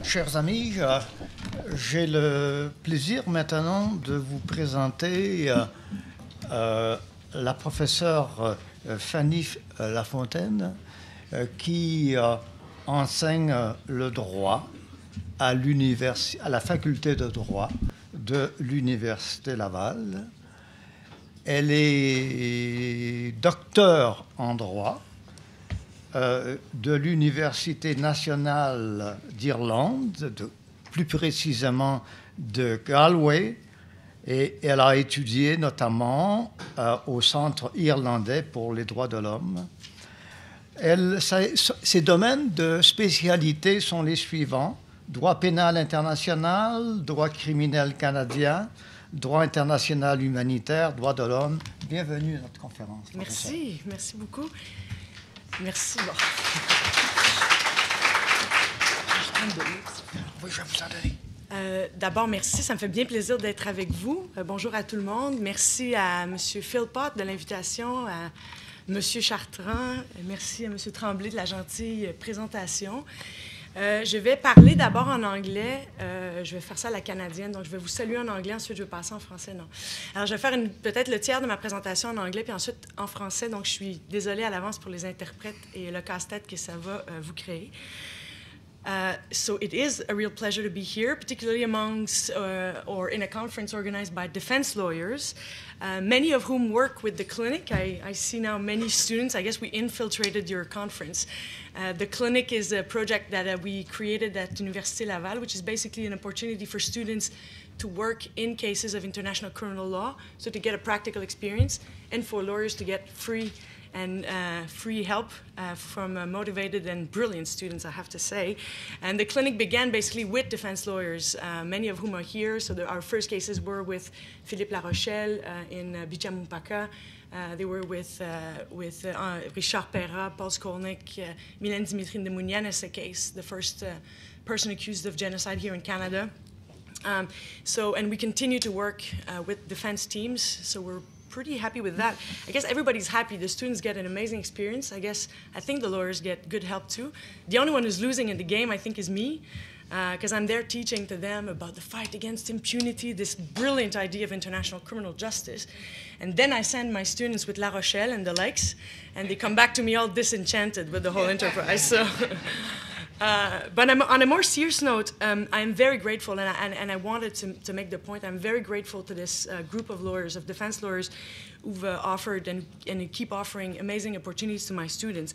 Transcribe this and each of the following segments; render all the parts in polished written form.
Chers amis, j'ai le plaisir maintenant de vous présenter la professeure Fannie Lafontaine qui enseigne le droit à la Faculté de Droit de l'Université Laval. Elle est docteure en droit de l'Université nationale d'Irlande, plus précisément de Galway, et elle a étudié notamment au Centre irlandais pour les droits de l'homme. Ses domaines de spécialité sont les suivants: droit pénal international, droit criminel canadien, droit international humanitaire, droits de l'homme. Bienvenue à notre conférence. Merci, merci beaucoup. Merci. Bon. Oui, je vais vous en donner. D'abord, merci. Ça me fait bien plaisir d'être avec vous. Bonjour à tout le monde. Merci à M. Philpott de l'invitation, à M. Chartrand. Merci à M. Tremblay de la gentille présentation. Je vais parler d'abord en anglais. Je vais faire ça à la canadienne, donc je vais vous saluer en anglais, ensuite je vais passer en français. Non. Alors, je vais faire peut-être le tiers de ma présentation en anglais, puis ensuite en français, donc je suis désolée à l'avance pour les interprètes et le casse-tête que ça va vous créer. So it is a real pleasure to be here, particularly amongst or in a conference organized by defense lawyers, many of whom work with the clinic. I see now many students. I guess we infiltrated your conference. The clinic is a project that we created at Université Laval, which is basically an opportunity for students to work in cases of international criminal law, so to get a practical experience, and for lawyers to get free help from motivated and brilliant students, I have to say. And the clinic began basically with defense lawyers, many of whom are here. So our first cases were with Philippe Larochelle in Bichamumpaka. They were with Richard Perra, Paul Skolnick, Mylène Dimitrine de Mounianes case, the first person accused of genocide here in Canada. And we continue to work with defense teams, so we're pretty happy with that. I guess everybody's happy. The students get an amazing experience. I think the lawyers get good help too. The only one who's losing in the game, I think, is me, because I'm there teaching to them about the fight against impunity, this brilliant idea of international criminal justice. And then I send my students with La Rochelle and the likes, and they come back to me all disenchanted with the whole enterprise. So. But on a more serious note, I'm very grateful, and I wanted to make the point, I'm very grateful to this group of lawyers, of defense lawyers, who've offered and keep offering amazing opportunities to my students.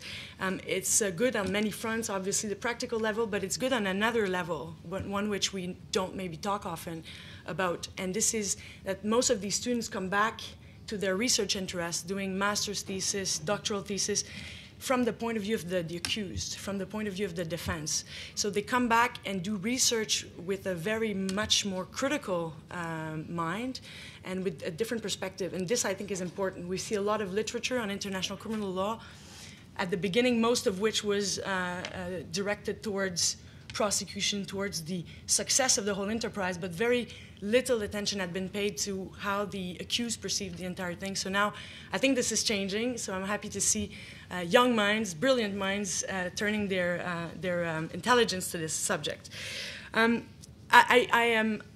It's good on many fronts, obviously the practical level, but it's good on another level, one which we don't maybe talk often about, and this is that most of these students come back to their research interests, doing master's thesis, doctoral thesis, from the point of view of the accused, from the point of view of the defense. So they come back and do research with a very much more critical mind and with a different perspective. And this, I think, is important. We see a lot of literature on international criminal law, at the beginning, most of which was directed towards prosecution, towards the success of the whole enterprise, but very little attention had been paid to how the accused perceived the entire thing. So now I think this is changing, so I'm happy to see young minds, brilliant minds, turning their intelligence to this subject. I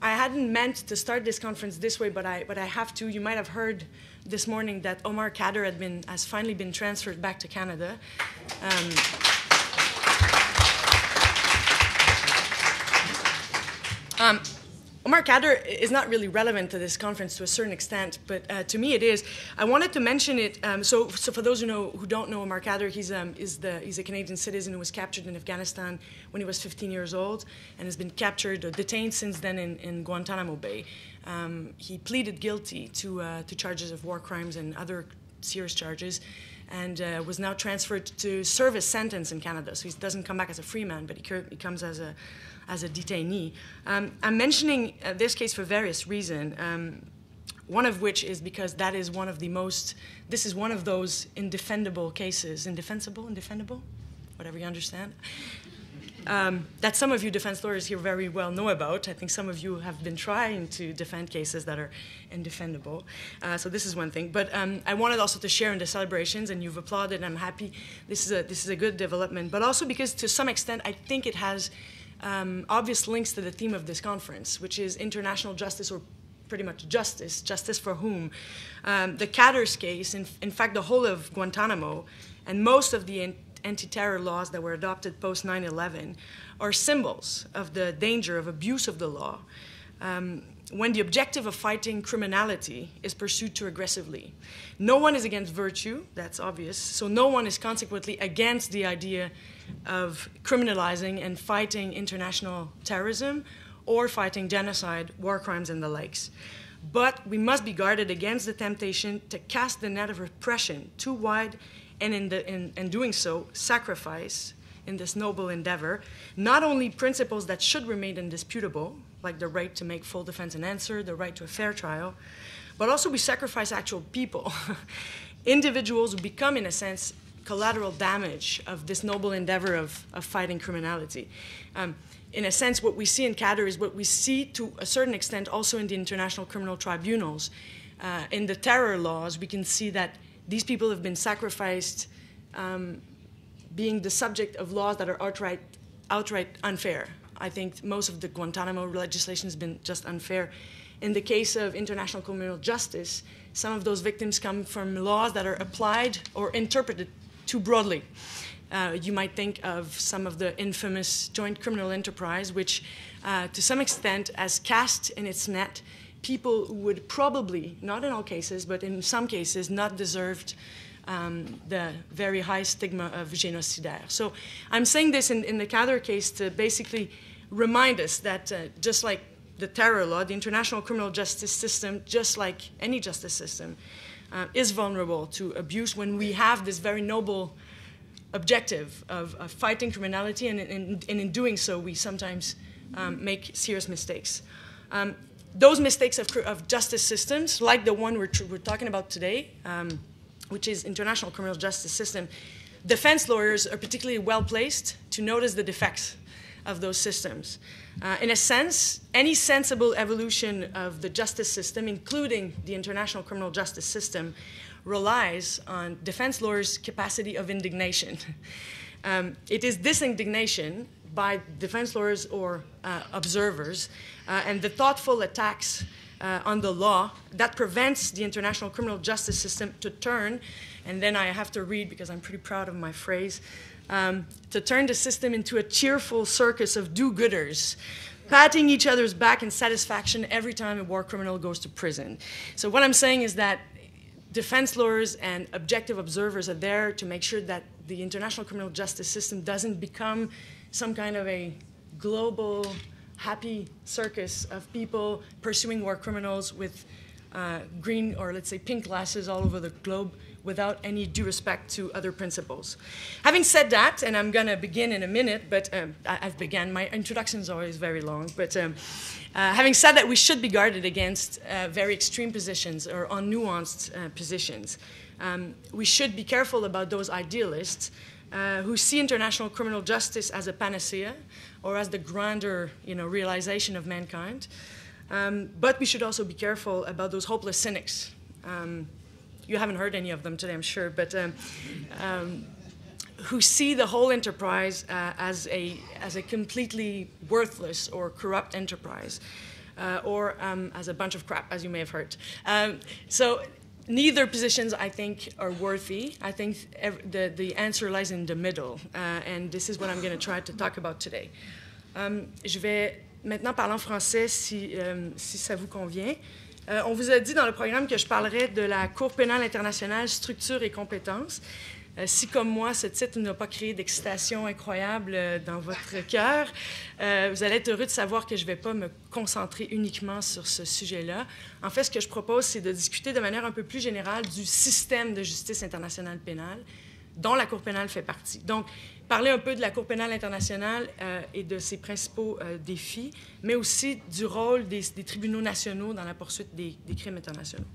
hadn't meant to start this conference this way, but I have to. You might have heard this morning that Omar Khadr has finally been transferred back to Canada. Omar Khadr is not really relevant to this conference to a certain extent, but to me it is. I wanted to mention it. So for those who don't know Omar Khadr, he's a Canadian citizen who was captured in Afghanistan when he was 15 years old and has been captured or detained since then in Guantanamo Bay. He pleaded guilty to charges of war crimes and other serious charges, and was now transferred to serve his sentence in Canada. So he doesn't come back as a free man, but he comes as a detainee. I'm mentioning this case for various reasons. One of which is because that is one of the most, this is one of those indefensible cases. Indefensible? Whatever you understand. that some of you defense lawyers here very well know about. I think some of you have been trying to defend cases that are indefendable. So this is one thing. But I wanted also to share in the celebrations, and you've applauded, and I'm happy. This is a good development. But also because to some extent, I think it has obvious links to the theme of this conference, which is international justice, or pretty much justice. Justice for whom? The Catters case, in fact, the whole of Guantanamo, and most of the anti-terror laws that were adopted post 9/11 are symbols of the danger of abuse of the law when the objective of fighting criminality is pursued too aggressively. No one is against virtue, that's obvious, so no one is consequently against the idea of criminalizing and fighting international terrorism or fighting genocide, war crimes, and the likes. But we must be guarded against the temptation to cast the net of repression too wide, and in doing so, sacrifice in this noble endeavor not only principles that should remain indisputable, like the right to make full defense and answer, the right to a fair trial, but also we sacrifice actual people, individuals who become, in a sense, collateral damage of this noble endeavor of fighting criminality. In a sense, what we see in Catter is what we see to a certain extent also in the international criminal tribunals. In the terror laws, we can see that these people have been sacrificed being the subject of laws that are outright unfair. I think most of the Guantanamo legislation has been just unfair. In the case of international criminal justice, some of those victims come from laws that are applied or interpreted too broadly. You might think of some of the infamous joint criminal enterprise, which to some extent has cast in its net people who would probably, not in all cases, but in some cases, not deserved the very high stigma of génocidaire. So I'm saying this in the Catter case to basically remind us that just like the terror law, the international criminal justice system, just like any justice system, is vulnerable to abuse when we have this very noble objective of fighting criminality, and in doing so, we sometimes make serious mistakes. Those mistakes of justice systems, like the one we're talking about today, which is international criminal justice system, defense lawyers are particularly well-placed to notice the defects of those systems. In a sense, any sensible evolution of the justice system, including the international criminal justice system, relies on defense lawyers' capacity of indignation. It is this indignation by defense lawyers or observers and the thoughtful attacks on the law that prevents the international criminal justice system to turn, and then I have to read because I'm pretty proud of my phrase, to turn the system into a cheerful circus of do-gooders, patting each other's back in satisfaction every time a war criminal goes to prison. So what I'm saying is that defense lawyers and objective observers are there to make sure that the international criminal justice system doesn't become some kind of a global, happy circus of people pursuing war criminals with green or, let's say, pink glasses all over the globe without any due respect to other principles. Having said that, and I'm going to begin in a minute, but I've begun. My introduction is always very long, but having said that, we should be guarded against very extreme positions or unnuanced positions. We should be careful about those idealists who see international criminal justice as a panacea or as the grander, realization of mankind. But we should also be careful about those hopeless cynics. You haven't heard any of them today, I'm sure, but who see the whole enterprise as a completely worthless or corrupt enterprise, or as a bunch of crap, as you may have heard. So neither positions, I think, are worthy. I think the answer lies in the middle, and this is what I'm going to try to talk about today. Je vais maintenant parler en français si ça vous convient. On vous a dit dans le programme que je parlerais de la Cour pénale internationale, structure et compétences. Si, comme moi, ce titre n'a pas créé d'excitation incroyable dans votre cœur, vous allez être heureux de savoir que je ne vais pas me concentrer uniquement sur ce sujet-là. En fait, ce que je propose, c'est de discuter de manière un peu plus générale du système de justice internationale pénale, dont la Cour pénale fait partie. Donc, parler un peu de la Cour pénale internationale et de ses principaux défis, mais aussi du rôle des tribunaux nationaux dans la poursuite des crimes internationaux.